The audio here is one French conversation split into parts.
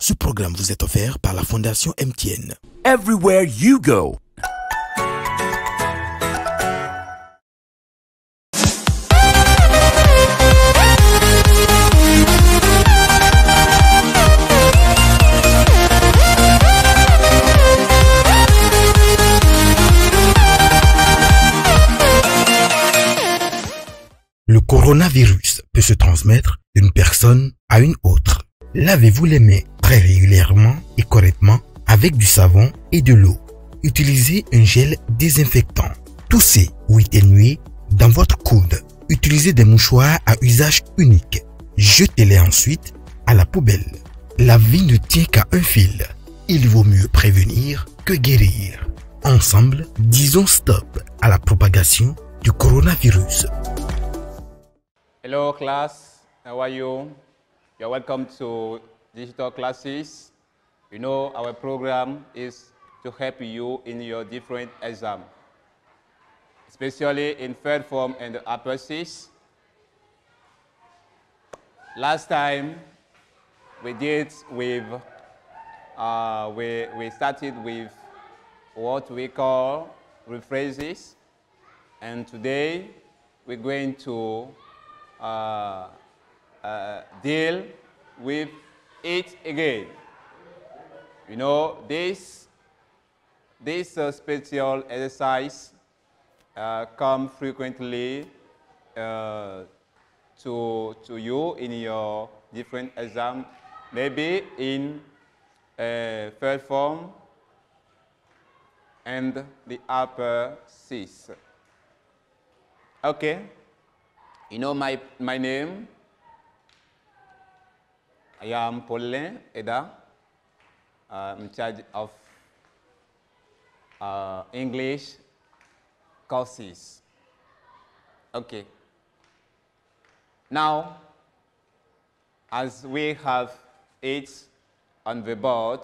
Ce programme vous est offert par la Fondation MTN. Everywhere you go. Le coronavirus peut se transmettre d'une personne à une autre. Lavez-vous les mains très régulièrement et correctement avec du savon et de l'eau. Utilisez un gel désinfectant. Toussez ou éternuez dans votre coude. Utilisez des mouchoirs à usage unique. Jetez-les ensuite à la poubelle. La vie ne tient qu'à un fil. Il vaut mieux prévenir que guérir. Ensemble, disons stop à la propagation du coronavirus. Hello class, how are you? You're welcome to digital classes. You know our program is to help you in your different exams, especially in third form and the upper six. Last time we did with, we started with what we call rephrases, and today we're going to deal with it again. You know, this special exercise come frequently to you in your different exam, maybe in third form and the upper six. Okay. You know my name. I am Paulin Eda. I'm in charge of English courses. Okay. Now, as we have it on the board,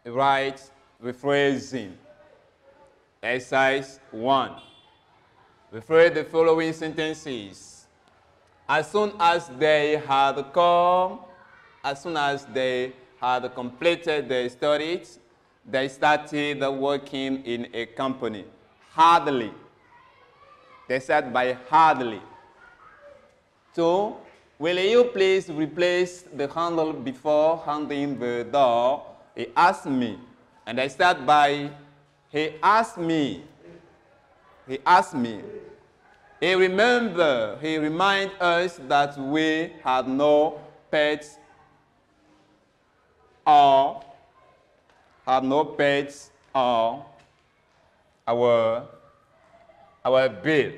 write rephrasing. Exercise 1. Rephrase the following sentences. As soon as they had completed their studies, they started working in a company. Hardly. They said by hardly. 2. Will you please replace the handle before handing the door? He asked me. And I start by he asked me. He asked me. He reminds us that we had no pets or our bill.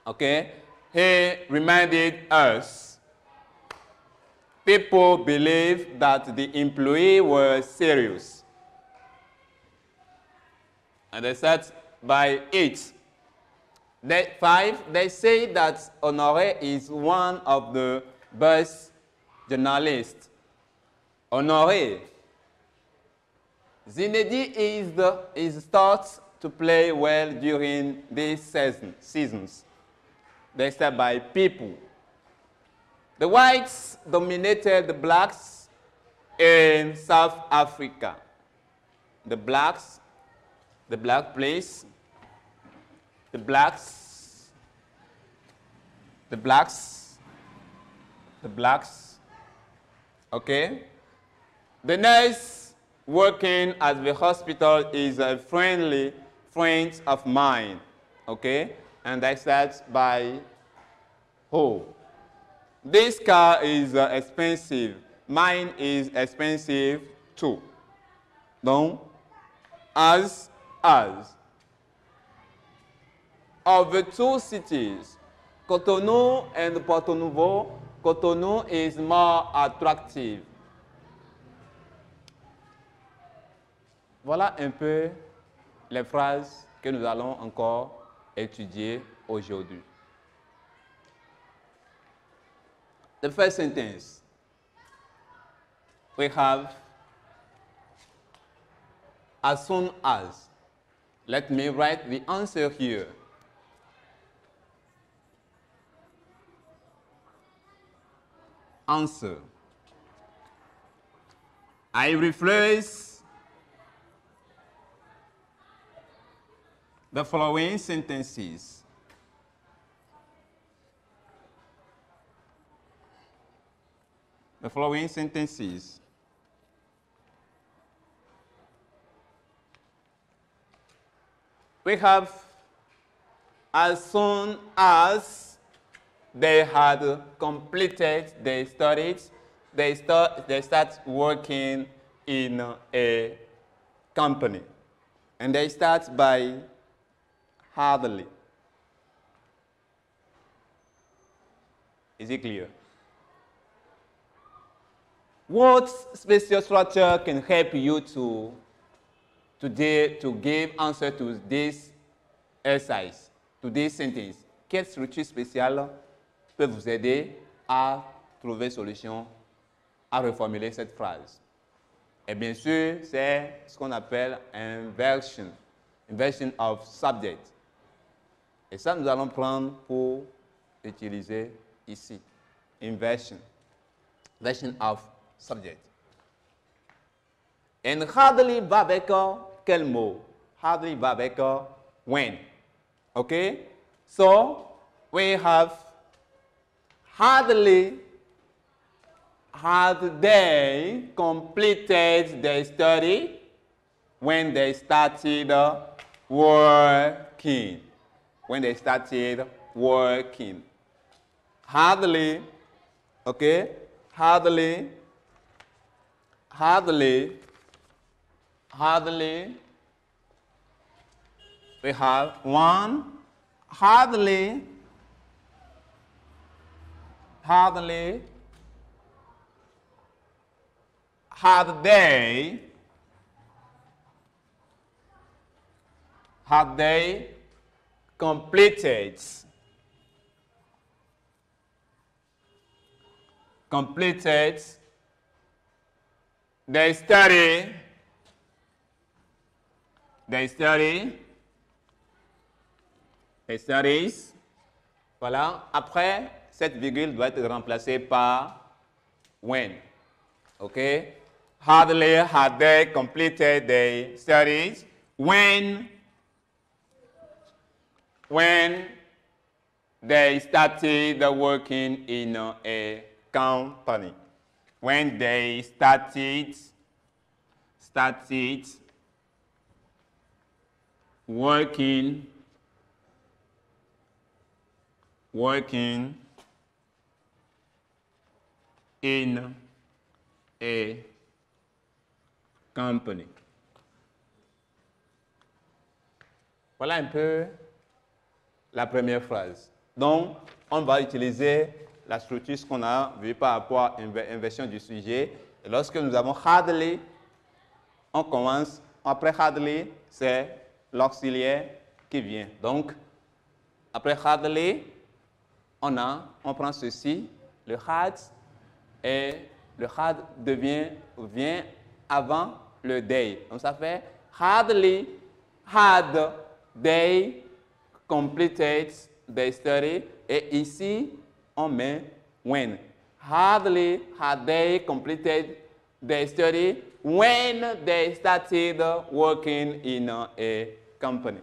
Okay? He reminded us. People believe that the employee was serious. And they said by it. 5, they say that Honoré is one of the best journalists. Honoré. Zinedine starts to play well during these seasons. They said by people. The whites dominated the blacks in South Africa. The black place, the blacks, okay? The nurse working at the hospital is a friendly friend of mine, okay? And I said by who? This car is expensive. Mine is expensive too. No? As. Of the two cities, Cotonou and Porto Novo, Cotonou is more attractive. Voilà un peu les phrases que nous allons encore étudier aujourd'hui. The first sentence, we have as soon as. Let me write the answer here. answer. I rephrase the following sentences. The following sentences. We have, as soon as they had completed their studies, they start working in a company. And they start by hardly. Is it clear? What spatial structure can help you to give answer to this exercise, to this sentence? Quelle structure spéciale peut vous aider à trouver solution, à reformuler cette phrase? Et bien sûr, c'est ce qu'on appelle inversion of subject. Et ça, nous allons prendre pour utiliser ici. Inversion of subject. And hardly va avec quel mot? Hardly va avec when. Okay? So, we have hardly had they completed their study when they started working. When they started working. Hardly, okay? Hardly. We have one. Hardly. Had they completed their studies. Voilà. Après, cette virgule doit être remplacée par when. Okay? Hardly had they completed their studies when they started working in a company. When they started working in a company. Voilà un peu la première phrase. Donc, on va utiliser la structure qu'on a vue par rapport à inversion du sujet. Et lorsque nous avons hardly, on commence, après hardly, c'est l'auxiliaire qui vient. Donc, après hardly, on prend ceci, le had, et le had vient avant le they. Donc, ça fait hardly had they completed their study. Et ici, on met when. Hardly had they completed their study when they started working in a company.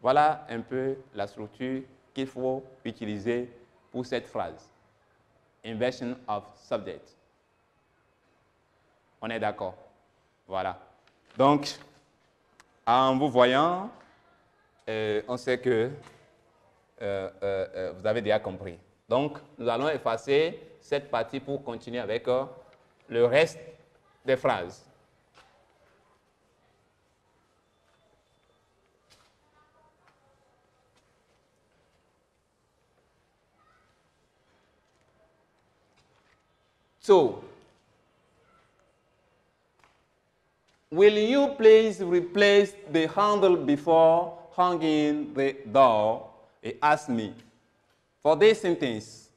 Voilà un peu la structure qu'il faut utiliser pour cette phrase. Inversion of subject. On est d'accord? Voilà. Donc, en vous voyant, on sait que vous avez déjà compris. Donc, nous allons effacer cette partie pour continuer avec le reste des phrases. So, will you please replace the handle before hanging the door? He asked me. For this sentence,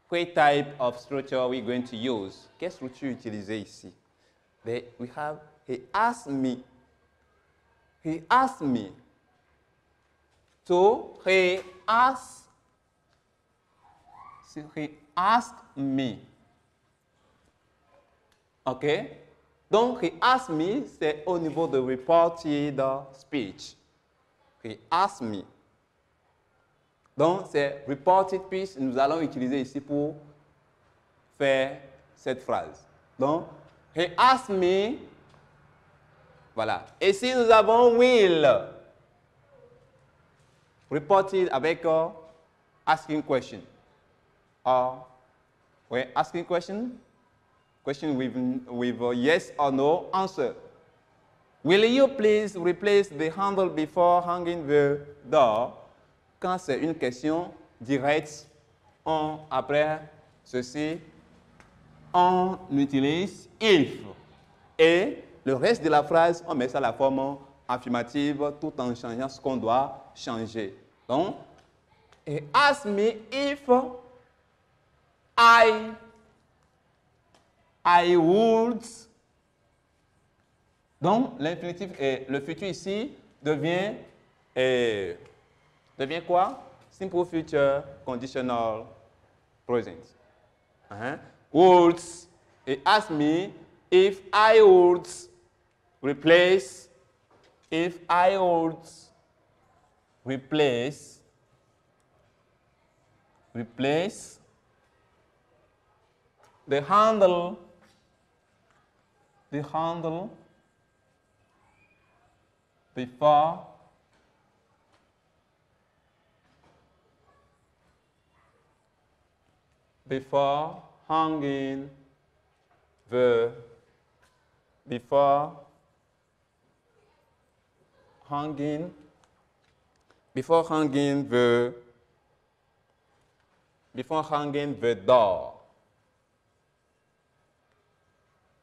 what type of structure are we going to use? Quelle structure utiliser ici? We have, he asked me. He asked me. So, he asked me. OK? Donc, he asked me, c'est au niveau de reported speech. He asked me. Donc, c'est reported speech, nous allons utiliser ici pour faire cette phrase. Donc, he asked me, voilà. Et si nous avons will, reported avec asking question. Oui, asking question. Question with a yes or no answer. Will you please replace the handle before hanging the door? Quand c'est une question directe, après ceci, on utilise if. Et le reste de la phrase, on met ça à la forme affirmative tout en changeant ce qu'on doit changer. Donc, he asked me if I would. Donc, l'infinitif et le futur ici devient quoi? Simple future conditional present. Would. He asked me if I would replace the handle before hanging the door.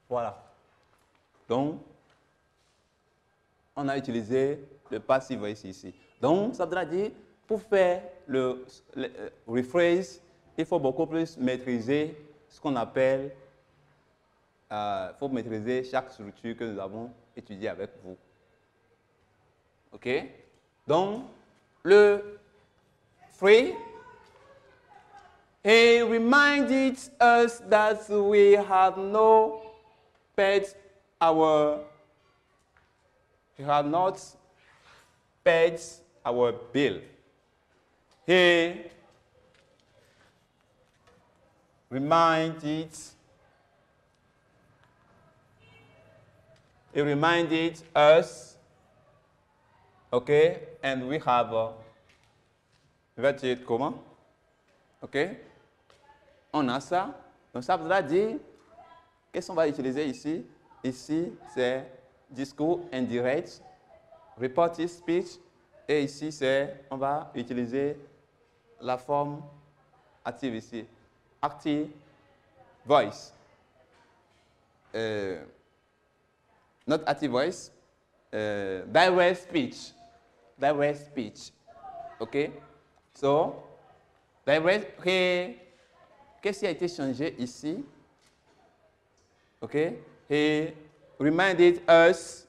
Voilà. Donc, on a utilisé le passive voice ici. Donc, ça voudra dire, pour faire le rephrase, il faut beaucoup plus maîtriser ce qu'on appelle, il faut maîtriser chaque structure que nous avons étudiée avec vous. OK? Donc, le free, he reminded us that we had not paid our bill. He reminded us, okay, and we have vertical comment, ok, on a ça, donc ça voudra dire, qu'est-ce qu'on va utiliser ici? Ici, c'est discours indirect, reported speech, et ici, on va utiliser la forme active ici, active voice. Not active voice, direct speech. OK? So, direct, qu'est-ce qui a été changé ici? OK? He reminded us.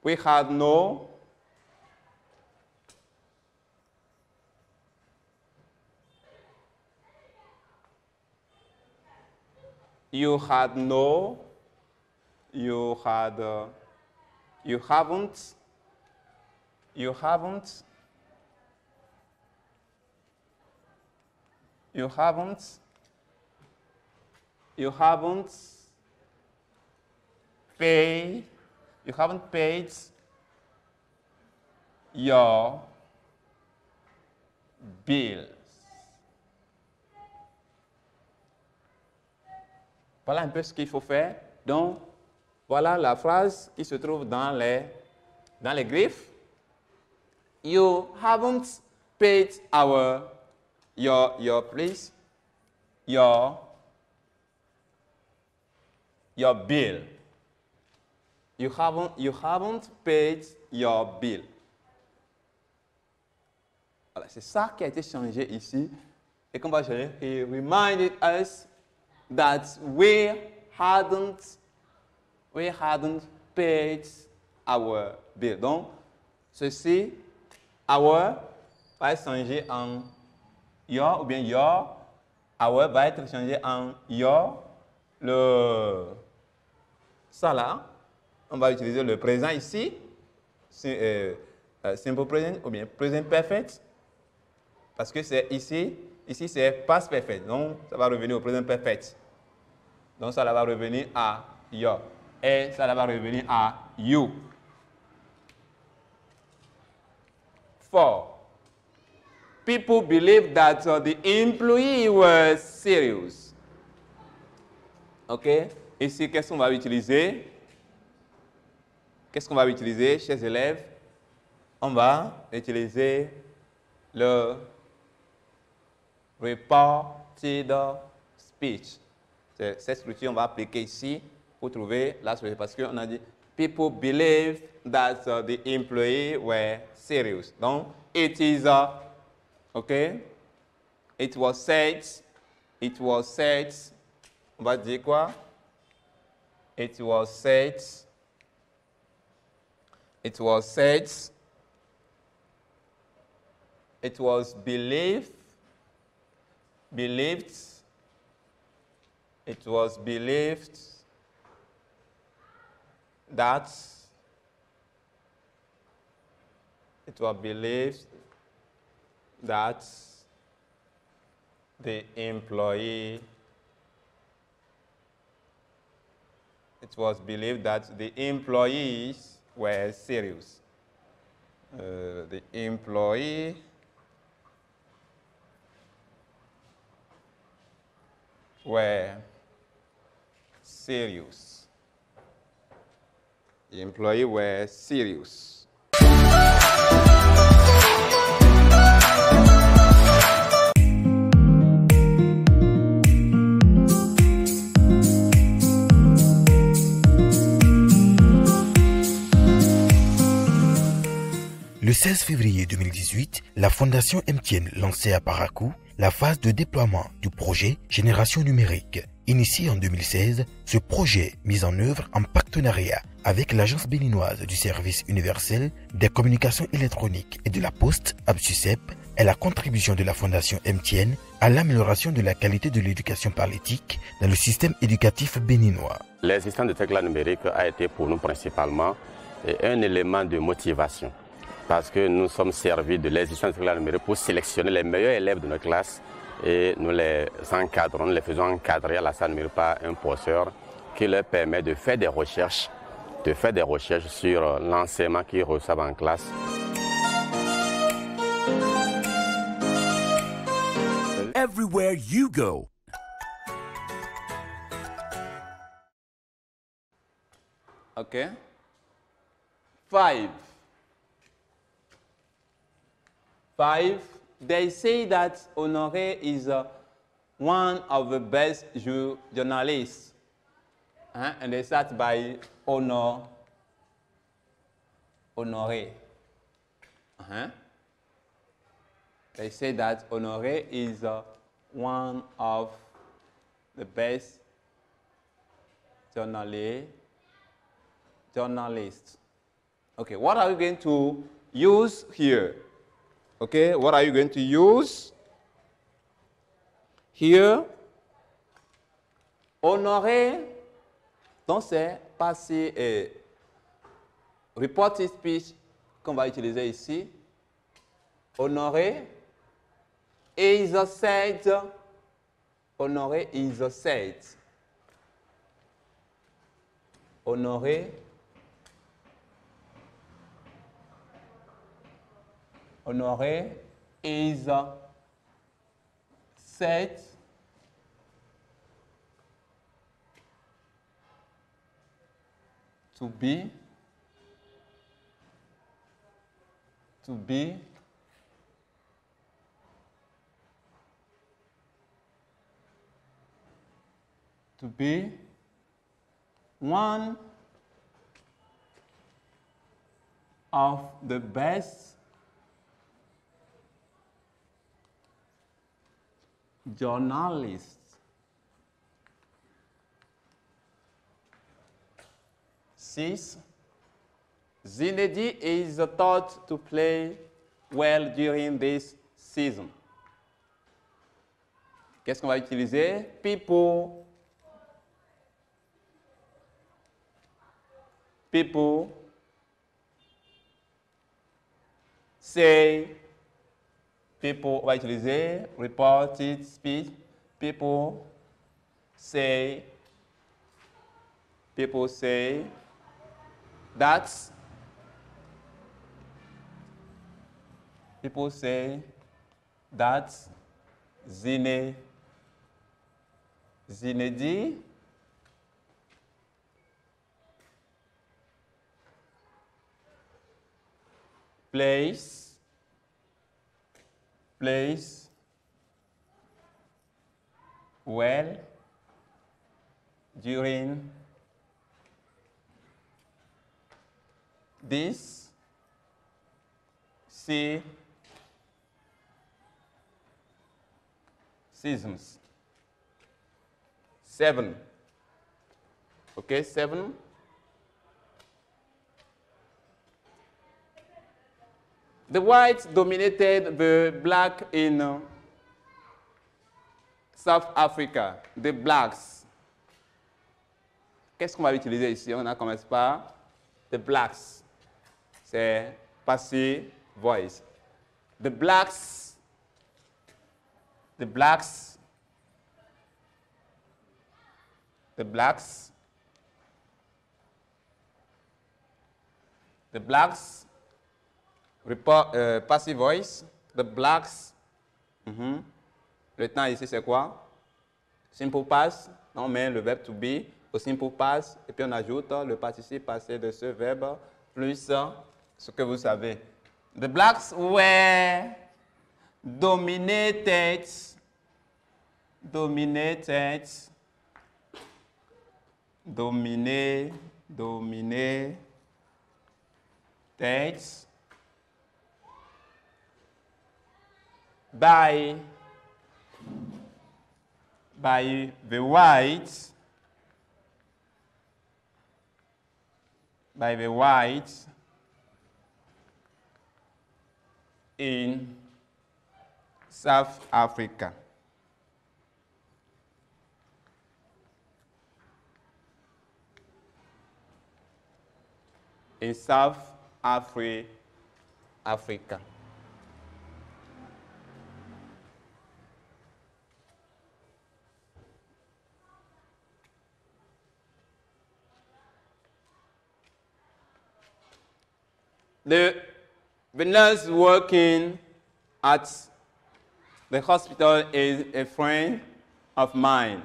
We had no you haven't paid your bills. Voilà un peu ce qu'il faut faire. Donc, voilà la phrase qui se trouve dans les griffes. You haven't paid your bill. You haven't paid your bill. Voilà, c'est ça qui a été changé ici. Et qu'on va changer. He reminded us that we hadn't paid our bill. Donc, ceci, our, va changer en your ou bien your. Our va être changé en your. Ça là, on va utiliser le présent ici. Simple present ou bien present perfect. Parce que c'est ici c'est past perfect. Donc, ça va revenir au present perfect. Donc, ça là va revenir à your. Et ça là va revenir à you. 4. People believe that the employee was serious. OK? Ici, qu'est-ce qu'on va utiliser? Qu'est-ce qu'on va utiliser, chers élèves? On va utiliser le reported speech. Cette structure, on va appliquer ici pour trouver la structure. Parce qu'on a dit, people believe that the employee were serious. Donc, it is, OK? It was said, on va dire quoi? It was said, it was believed, it was believed that the employee, it was believed that the employees were serious. The employee were serious. The employee were serious. Le 16 février 2018, la Fondation MTN lançait à Parakou la phase de déploiement du projet Génération numérique. Initié en 2016, ce projet mis en œuvre en partenariat avec l'Agence béninoise du service universel des communications électroniques et de la poste, ABSUCEP, est la contribution de la Fondation MTN à l'amélioration de la qualité de l'éducation par l'éthique dans le système éducatif béninois. L'existence de Tecla numérique a été pour nous principalement un élément de motivation. Parce que nous sommes servis de l'existence de Tecla numérique pour sélectionner les meilleurs élèves de notre classe et nous les encadrons, nous les faisons encadrer à la salle numérique par un poseur qui leur permet de faire des recherches, sur l'enseignement qu'ils reçoivent en classe. Everywhere you go. Okay. 5. They say that Honoré is one of the best journalists. And they start by Honoré. They say that Honoré is one of the best journalists. Okay, what are we going to use here? Okay, what are you going to use here? Honoré, donc c'est passé et reported speech qu'on va utiliser ici. Honoré is said. Honoré is said. Honoré. Honoré is said to be one of the best journalists. 6. Zinedine is thought to play well during this season. Qu'est-ce qu'on va utiliser? People. People say. People, on va utiliser reported speech. People say that. People say that Zinedine plays well during this seasons. 7. Okay, 7. The whites dominated the black in South Africa. The blacks. Qu'est-ce qu'on va utiliser ici? On a commencé par the blacks. C'est passé voice. The blacks. The blacks. The blacks. The blacks. Passive voice. The blacks. Le temps ici, c'est quoi? Simple past. On met le verbe to be au simple past. Et puis on ajoute le participe passé de ce verbe plus ce que vous savez. The blacks were dominated by the whites in South Africa. In South Africa. The nurse working at the hospital is a friend of mine.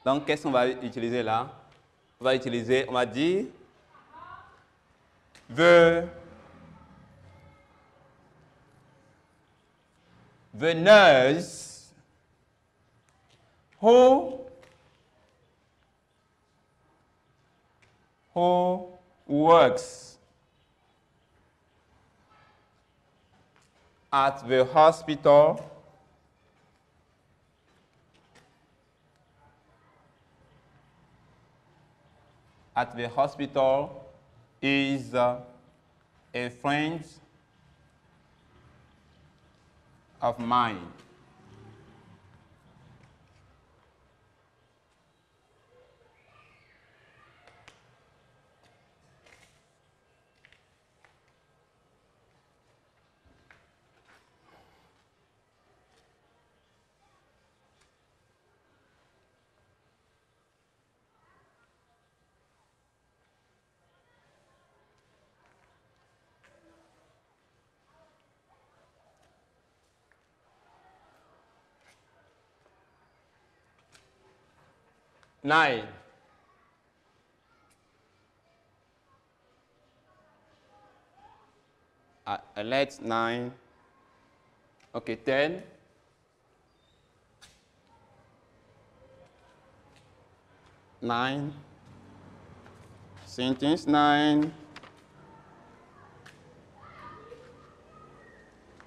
Donc, qu'est-ce qu'on va utiliser là? On va dire, the nurse who works at the hospital is a friend of mine. Nine. Let's 9. Okay, 10. 9. Sentence 9.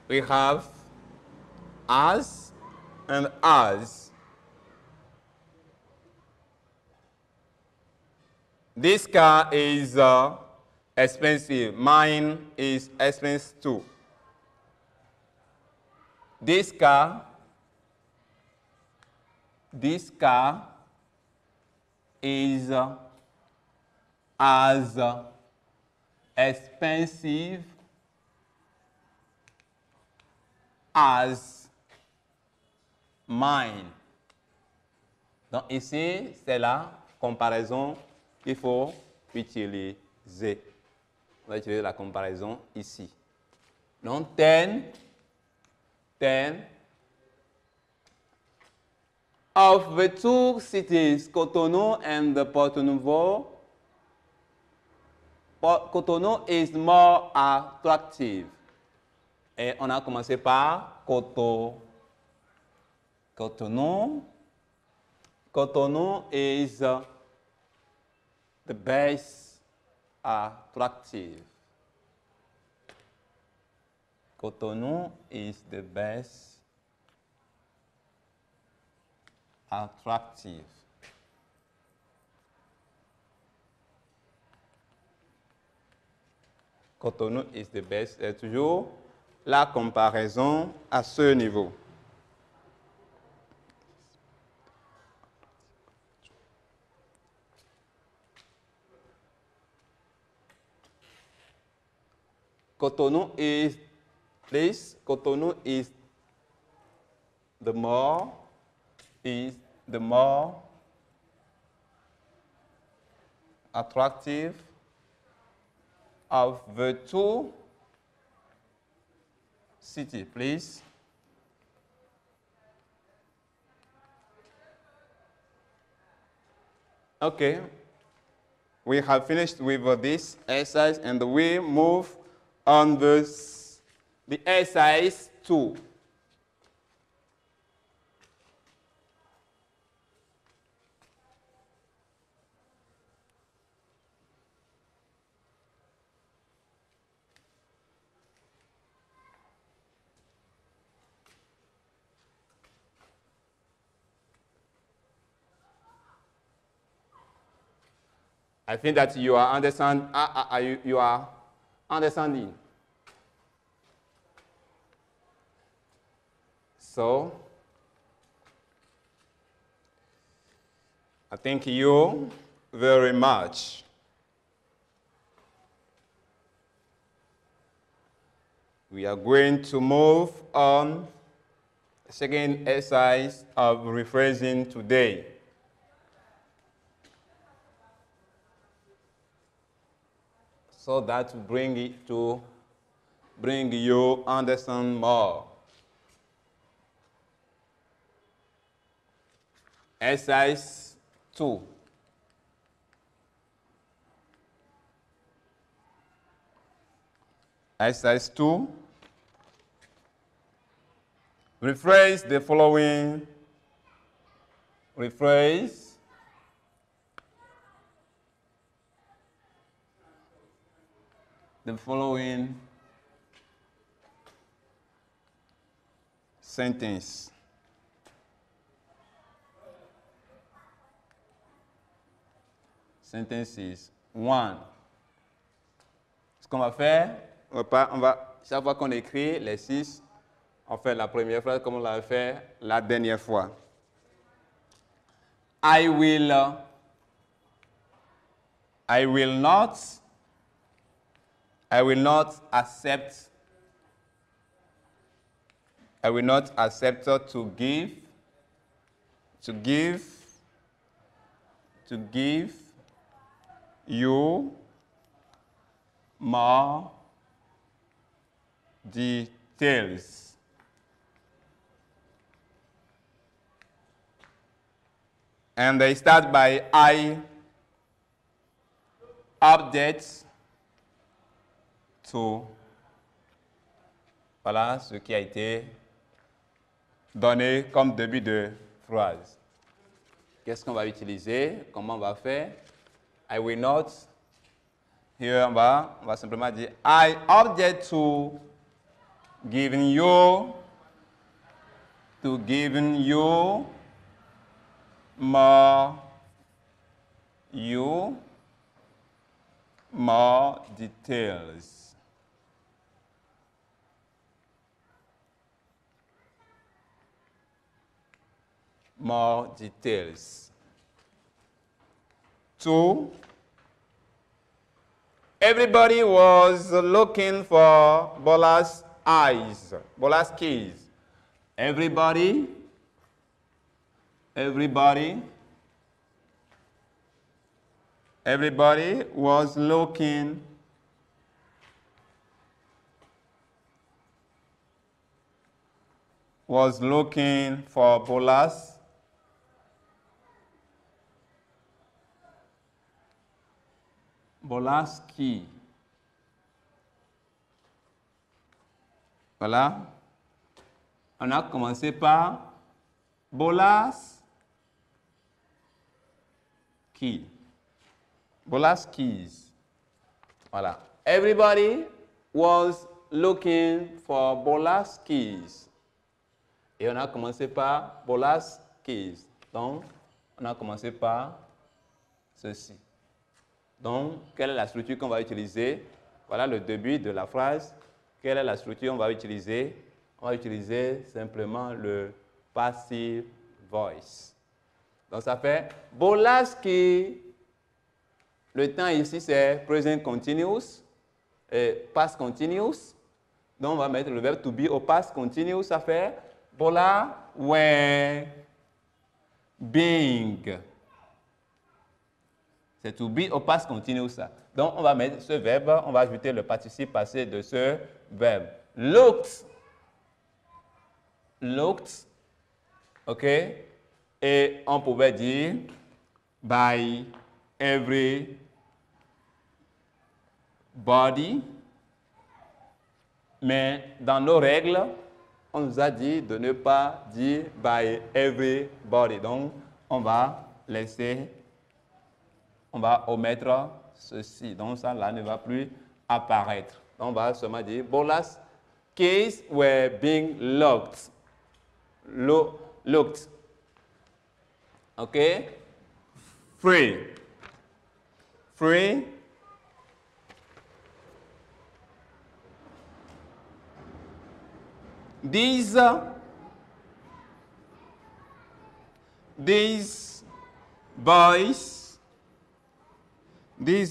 We have as and as. This car is expensive. Mine is expensive too. This car this car is as expensive as mine. Donc ici, c'est la comparaison qu'il faut utiliser. On va utiliser la comparaison ici. Donc 10 of the two cities, Cotonou and Porto Novo, Cotonou is more attractive. Et on a commencé par Cotonou. Cotonou is the best attractive. Cotonou is the best attractive. Cotonou is the best. C'est toujours la comparaison à ce niveau. Cotonou is, please, Cotonou is the more attractive of the two cities, please. Okay, we have finished with this exercise and we move on the exercise 2. I think that you are you are understanding. So, I thank you very much. We are going to move on the second exercise of rephrasing today. So that will bring you understand more. Exercise 2. Exercise 2. Rephrase the following. Rephrase the following sentence. Sentences 1. Ce qu'on va faire, chaque fois qu'on écrit les 6, on fait la première phrase comme on l'a fait la dernière fois. I will not accept to give you more details. And they start by I object to. Voilà ce qui a été donné comme début de phrase. Qu'est-ce qu'on va utiliser? Comment on va faire? I will not. Here, on va simplement dire I object to giving you more details. more details. 2. Everybody was looking for Bola's eyes, Bola's keys. Everybody was looking for Bola's key. Voilà. On a commencé par Bola's key. Bola's keys. Voilà. Everybody was looking for Bola's keys. Et on a commencé par Bola's keys. Donc, on a commencé par ceci. Donc, quelle est la structure qu'on va utiliser? Voilà le début de la phrase. Quelle est la structure qu'on va utiliser? On va utiliser simplement le passive voice. Donc, ça fait Bola's key. Le temps ici, c'est present continuous et past continuous. Donc, on va mettre le verbe to be au past continuous. Ça fait Bola were being. C'est to be au past continuous, ça. Donc, on va mettre ce verbe, on va ajouter le participe passé de ce verbe. Looked. OK? Et on pouvait dire by everybody. Mais dans nos règles, on nous a dit de ne pas dire by everybody. Donc, on va omettre ceci. Donc, ça là ne va plus apparaître. Donc, on va seulement dire Bola's keys were being locked. Looked. OK? Free. These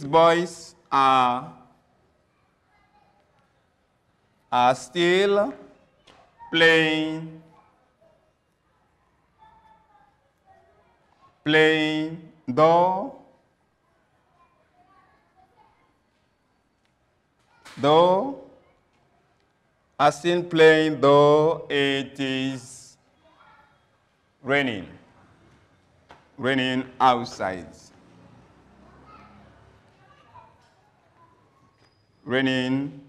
boys are still playing though it is raining outside. Raining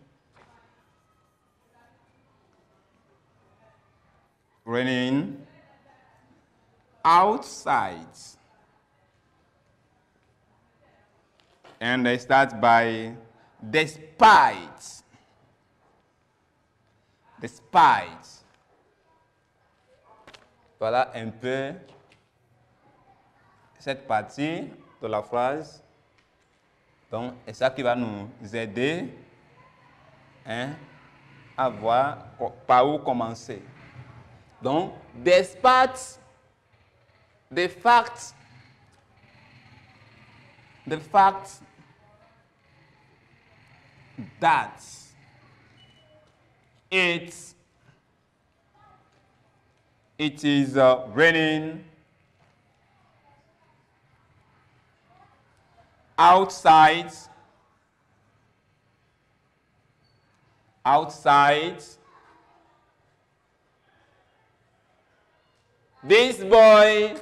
outside. And they start by despite. Voilà un peu cette partie de la phrase. Donc, c'est ça qui va nous aider à voir par où commencer. Donc, despite the fact that it is raining outside. These boys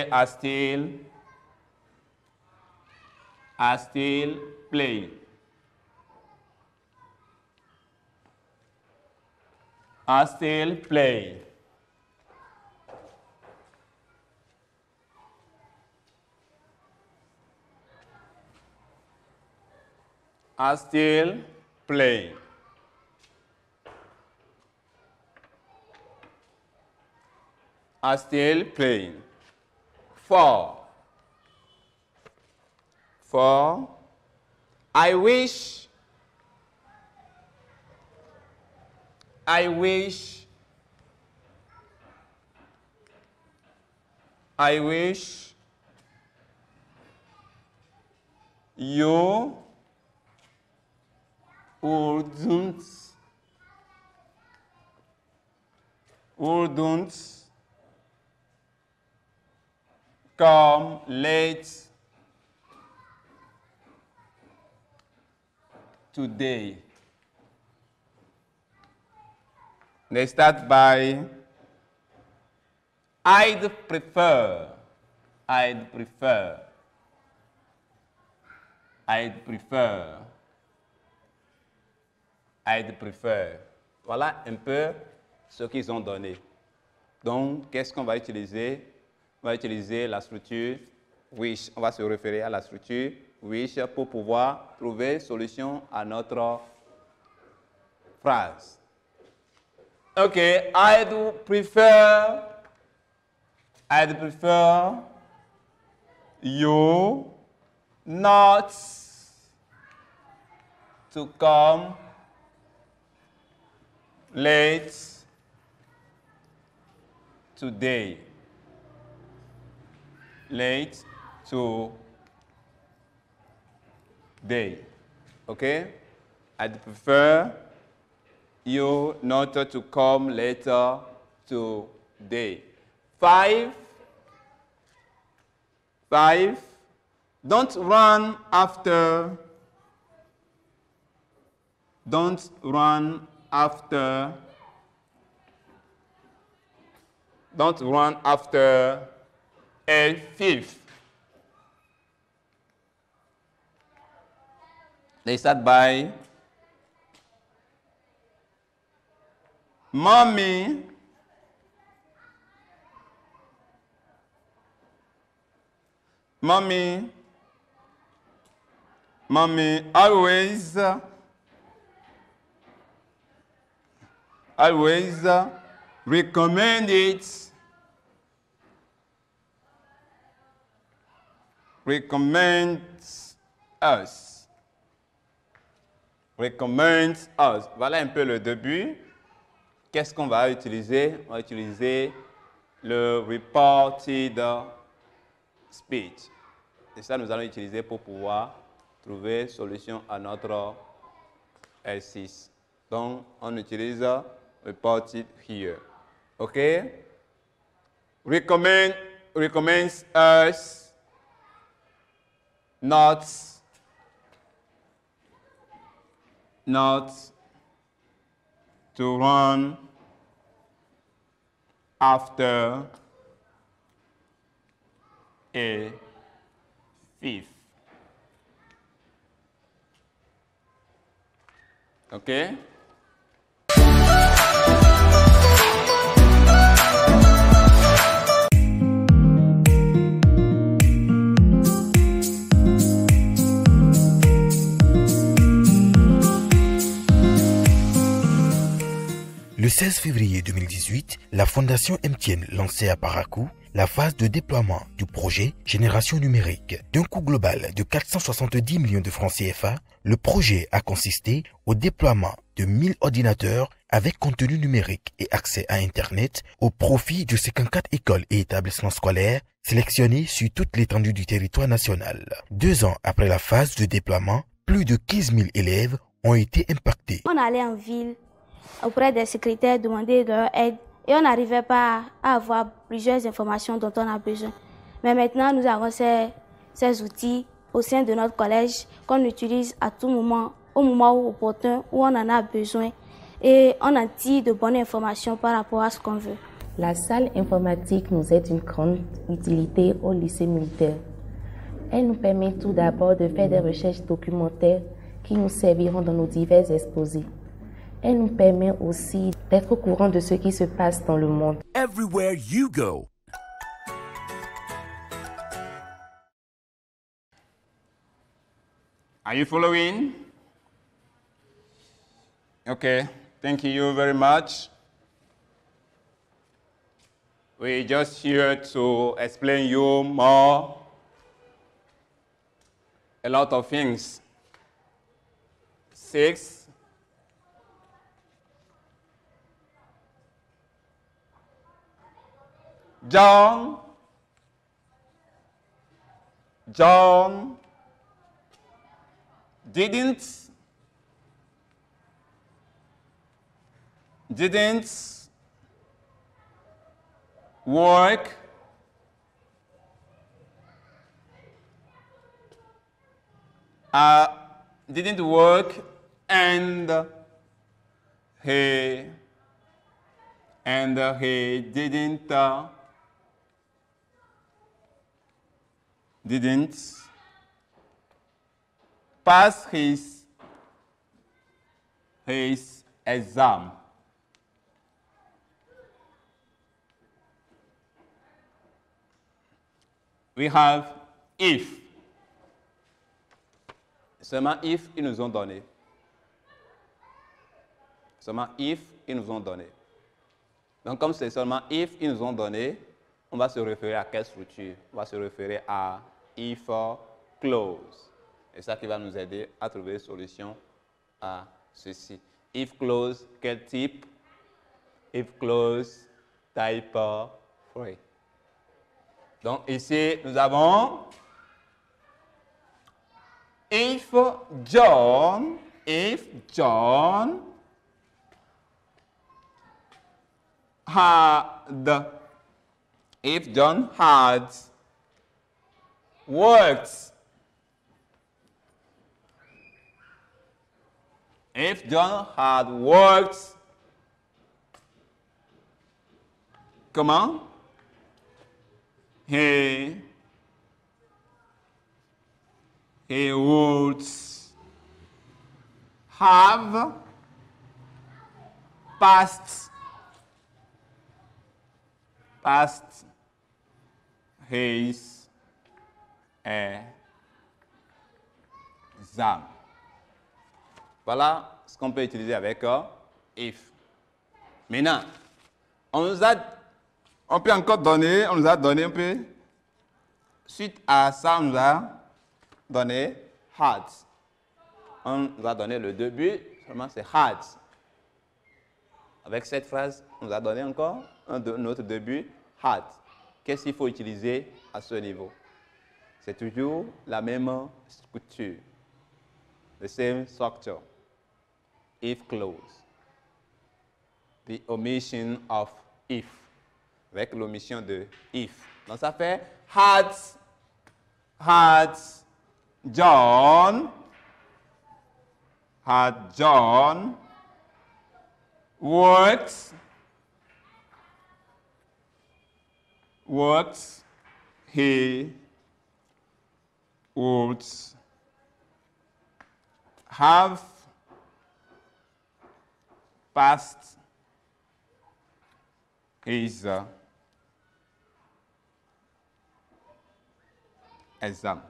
are still playing. Are still playing. Are still playing. Are still playing. For I wish I wish you wouldn't come late today. They start by I'd prefer. Voilà un peu ce qu'ils ont donné. Donc, qu'est-ce qu'on va utiliser? On va utiliser la structure wish. On va se référer à la structure wish pour pouvoir trouver solution à notre phrase. OK, I'd prefer you not to come late today. Okay? I'd prefer you not to come later today. 5. Don't run after a thief. They start by Mommy always recommends us. Voilà un peu le début. Qu'est-ce qu'on va utiliser? On va utiliser le reported speech. Et ça, nous allons utiliser pour pouvoir trouver solution à notre exercice. Donc, on utilise reported here. OK? Recommends us not to run after a thief. Okay? Le 16 février 2018, la Fondation MTN lançait à Parakou la phase de déploiement du projet Génération numérique. D'un coût global de 470 millions de francs CFA, le projet a consisté au déploiement de 1000 ordinateurs avec contenu numérique et accès à Internet au profit de 54 écoles et établissements scolaires sélectionnés sur toute l'étendue du territoire national. 2 ans après la phase de déploiement, plus de 15 000 élèves ont été impactés. On allait en ville auprès des secrétaires demander leur aide et on n'arrivait pas à avoir plusieurs informations dont on a besoin. Mais maintenant, nous avons ces outils au sein de notre collège qu'on utilise à tout moment, au moment opportun où on en a besoin et on en tire de bonnes informations par rapport à ce qu'on veut. La salle informatique nous est d'une grande utilité au lycée militaire. Elle nous permet tout d'abord de faire des recherches documentaires qui nous serviront dans nos divers exposés. Elle nous permet aussi d'être au courant de ce qui se passe dans le monde. Everywhere you go. Are you following? Okay, thank you very much. We're just here to explain you more a lot of things. 6. John didn't work and he didn't pass his exam. We have if. Seulement if ils nous ont donné. Seulement if ils nous ont donné. Donc comme c'est seulement if ils nous ont donné, on va se référer à quelle structure? On va se référer à if clause. Et ça qui va nous aider à trouver une solution à ceci. If clause, quel type? If clause, type 3. Donc ici, nous avons if John had worked. If John had worked, comment? He would have passed his exam. Voilà ce qu'on peut utiliser avec if. Maintenant, on nous a donné un peu, suite à ça, on nous a donné had. On nous a donné le début, seulement c'est had. Avec cette phrase, on nous a donné encore un autre début, had. Qu'est-ce qu'il faut utiliser à ce niveau? C'est toujours la même structure. The same structure. If clause. The omission of if. Avec l'omission de if. Donc ça fait had John worked he would have passed his exam.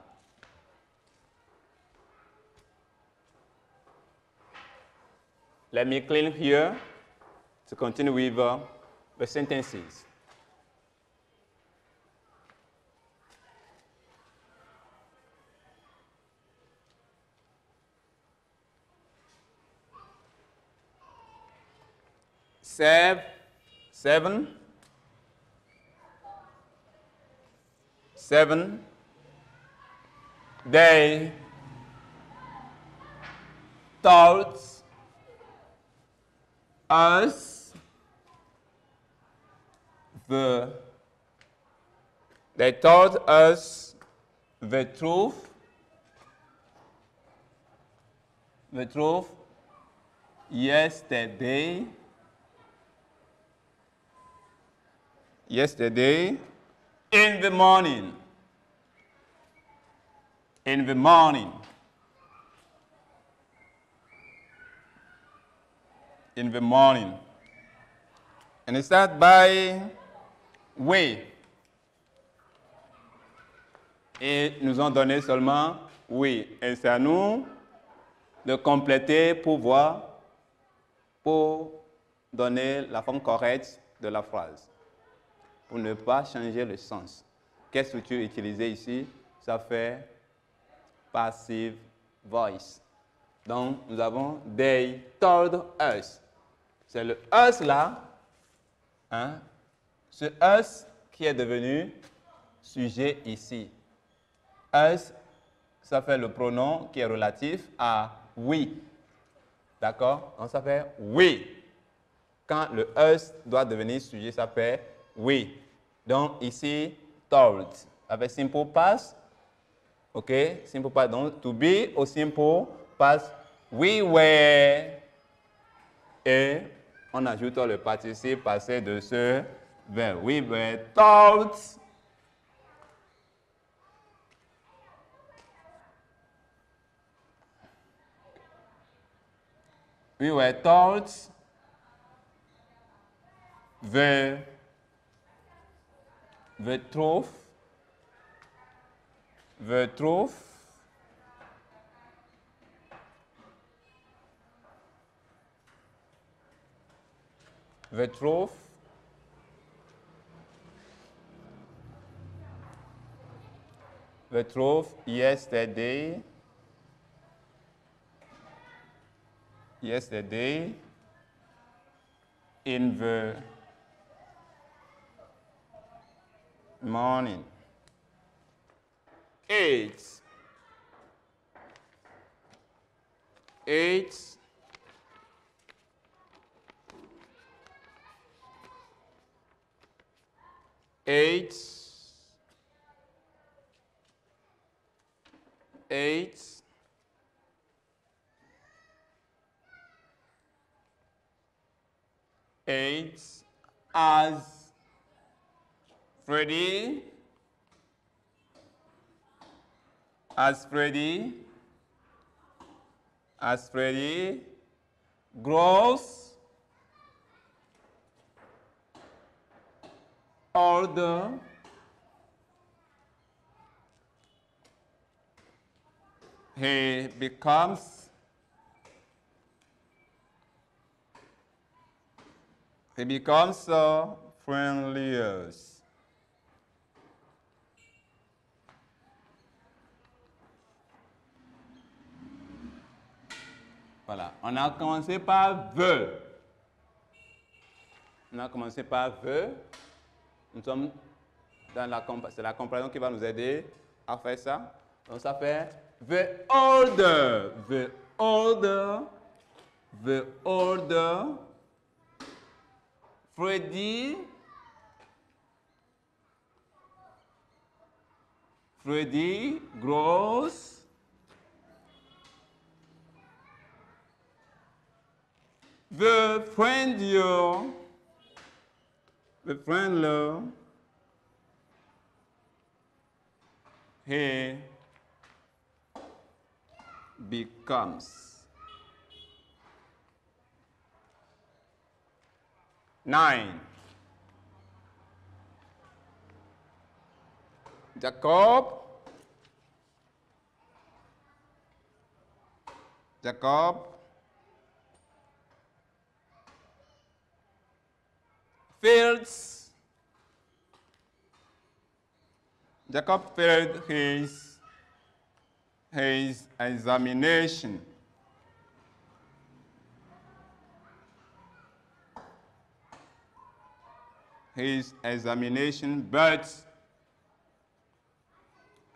Let me clean here to continue with the sentences. Seven. They taught us the truth. Yesterday in the morning. And it starts by we. Et nous ont donné seulement oui. Et c'est à nous de compléter pour donner la forme correcte de la phrase. Pour ne pas changer le sens. Quelle structure utiliser ici? Ça fait passive voice. Donc, nous avons they told us. C'est le us là. Hein? Ce us qui est devenu sujet ici. Us, ça fait le pronom qui est relatif à we. D'accord? Donc ça fait we. Quand le us doit devenir sujet, ça fait we. Donc ici, told. Avec simple past, ok? Simple past. Donc to be au simple past, we were. Et on ajoute le participe passé de ce verbe. We were told. We were told the truth, the truth, the truth, the truth yesterday, in the morning. 8. 8. 8. 8. 8 as Freddy grows older, he becomes friendlier. Voilà, on a commencé par veut. Nous sommes dans c'est la comparaison qui va nous aider à faire ça. Donc ça fait the older. Freddy grows the friendlier he becomes. 9. Jacob failed his examination. But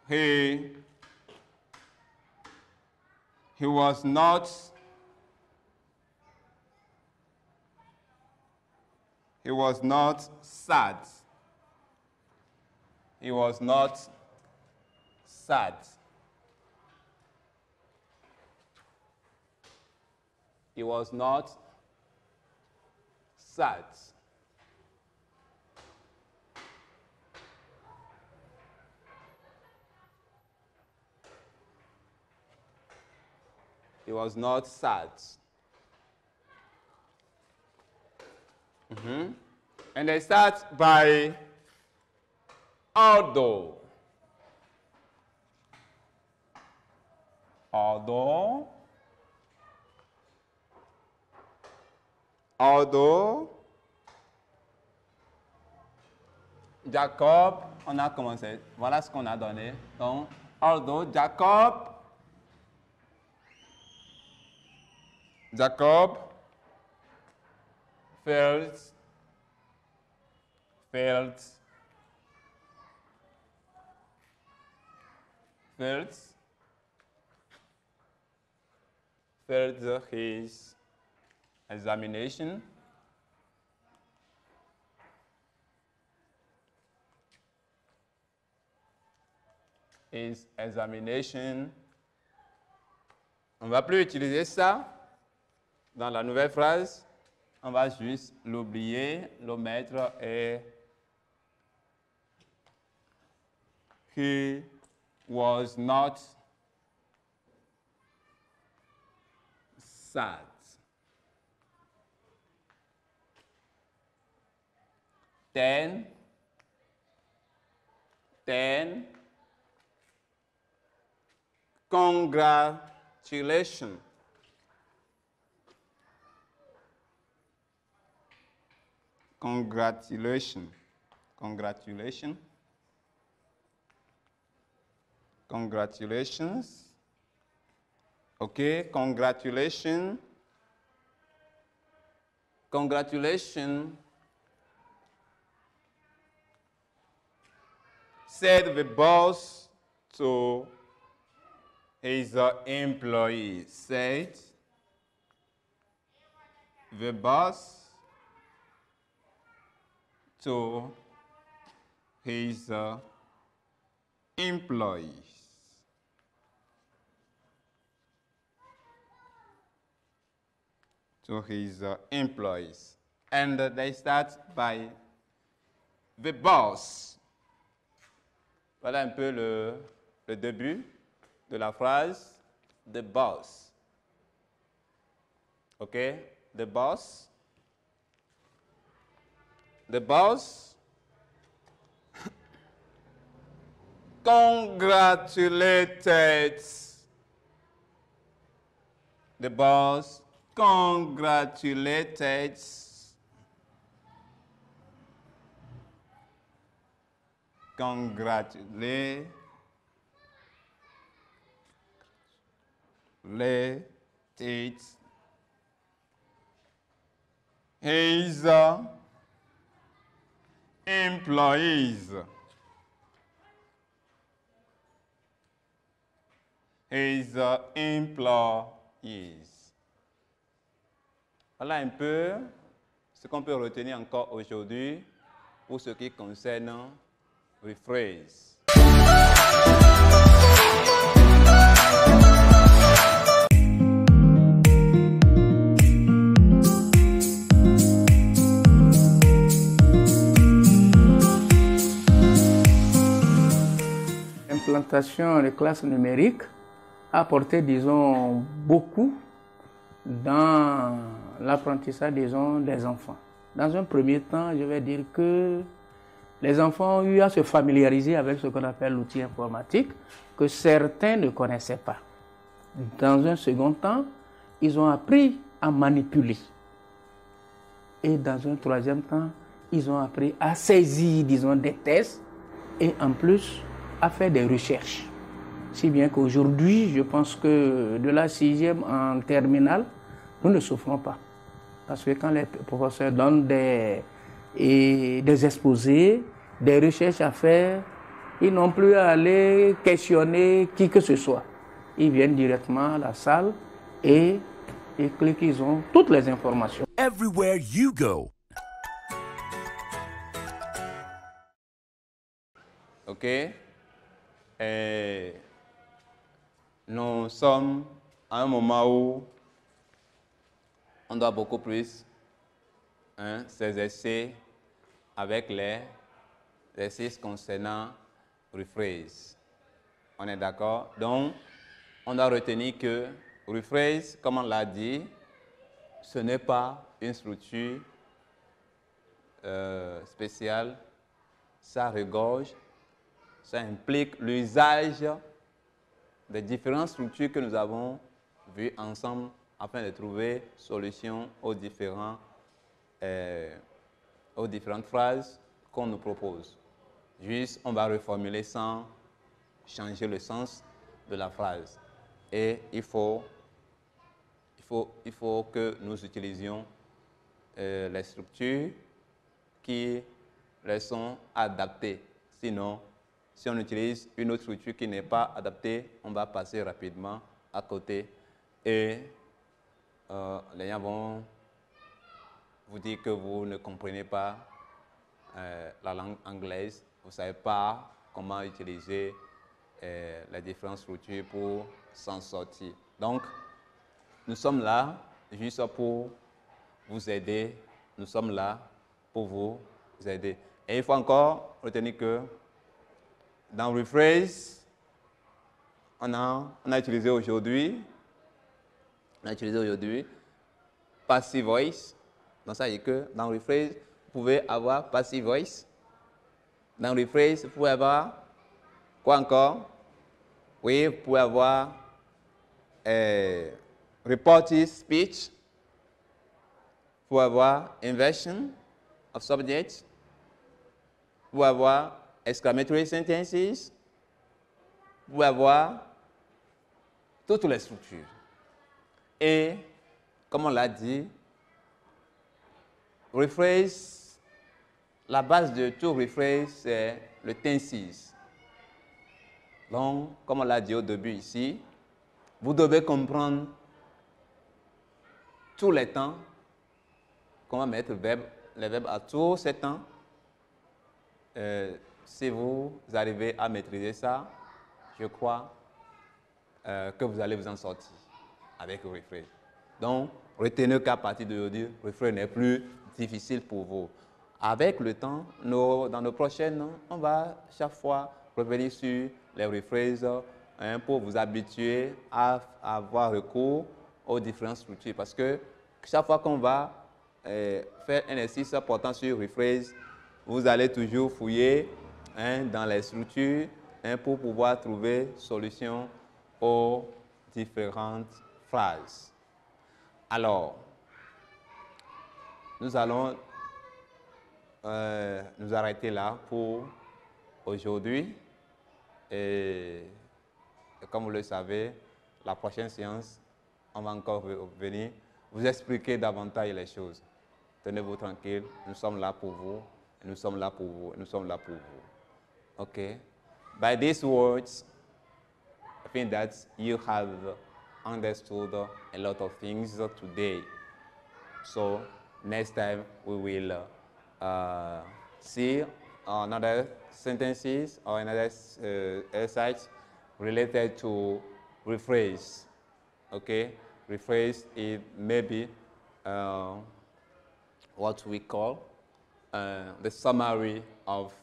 he was not sad. He was not sad. He was not sad. He was not sad. And they start by although. Jacob, on a commencé. Voilà ce qu'on a donné. Donc, although Jacob failed failed his examination. His examination. On ne va plus utiliser ça dans la nouvelle phrase. On va juste l'oublier, l'omettre et he was not sad. Then, congratulations. Congratulations. Congratulations. Congratulations. Okay, congratulations. Congratulations. Said the boss to his employees. Said the boss to his employees. To his employees. And they start by the boss. Voilà un peu le début de la phrase, the boss. OK? The boss. The boss congratulated. The boss congratulated his employees. His employees. Voilà un peu ce qu'on peut retenir encore aujourd'hui pour ce qui concerne rephrase. L'implantation des classes numériques a apporté, disons, beaucoup dans l'apprentissage, disons, des enfants. Dans un premier temps, je vais dire que les enfants ont eu à se familiariser avec ce qu'on appelle l'outil informatique que certains ne connaissaient pas. Dans un second temps, ils ont appris à manipuler. Et dans un troisième temps, ils ont appris à saisir, disons, des tests et en plus à faire des recherches. Si bien qu'aujourd'hui, je pense que de la 6e en terminale, nous ne souffrons pas. Parce que quand les professeurs donnent des exposés, des recherches à faire, ils n'ont plus à aller questionner qui que ce soit. Ils viennent directement à la salle et ils cliquent, ils ont toutes les informations. Everywhere you go. OK? Et nous sommes à un moment où on doit beaucoup plus s'exercer avec les exercices concernant rephrase. On est d'accord? Donc, on doit retenir que rephrase, comme on l'a dit, ce n'est pas une structure spéciale. Ça regorge, ça implique l'usage des différentes structures que nous avons vues ensemble afin de trouver solution aux différentes phrases qu'on nous propose. Juste, on va reformuler sans changer le sens de la phrase. Et il faut que nous utilisions les structures qui les sont adaptées. Sinon, Si on utilise une autre structure qui n'est pas adaptée, on va passer rapidement à côté et les gens vont vous dire que vous ne comprenez pas la langue anglaise, vous ne savez pas comment utiliser les différentes structures pour s'en sortir. Donc, nous sommes là juste pour vous aider, nous sommes là pour vous aider. Et il faut encore retenir que dans rephrase, on a utilisé aujourd'hui passive voice. Donc ça veut dire que dans rephrase, vous pouvez avoir passive voice. Dans rephrase, vous pouvez avoir quoi encore? Oui, vous pouvez avoir reported speech. Vous pouvez avoir inversion of subject. Vous pouvez avoir exclamatory sentences. Vous pouvez avoir toutes les structures. Et, comme on l'a dit, rephrase, la base de tout rephrase, c'est le tenses. Donc, comme on l'a dit au début ici, vous devez comprendre tous les temps, comment mettre les verbes à tous ces temps. Si vous arrivez à maîtriser ça, je crois que vous allez vous en sortir avec le rephrase. Donc, retenez qu'à partir d'aujourd'hui, le rephrase n'est plus difficile pour vous. Avec le temps, dans nos prochaines, on va chaque fois revenir sur les rephrases pour vous habituer à avoir recours aux différentes structures. Parce que chaque fois qu'on va faire un exercice portant sur rephrase, vous allez toujours fouiller dans les structures pour pouvoir trouver solution aux différentes phrases. Alors, nous allons nous arrêter là pour aujourd'hui. Et comme vous le savez, la prochaine séance, on va encore venir vous expliquer davantage les choses. Tenez-vous tranquille, nous sommes là pour vous, nous sommes là pour vous, nous sommes là pour vous. Okay? By these words, I think that you have understood a lot of things today. So next time we will see another sentences or another exercise related to rephrase. Okay, rephrase is maybe what we call the summary of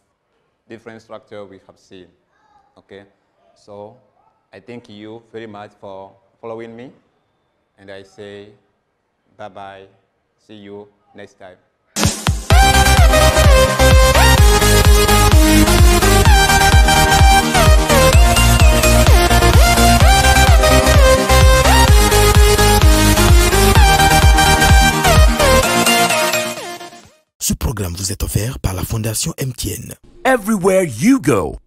different structure we have seen. Okay, so I thank you very much for following me, and I say bye-bye. See you next time. Ce programme vous est offert par la Fondation MTN. Everywhere you go.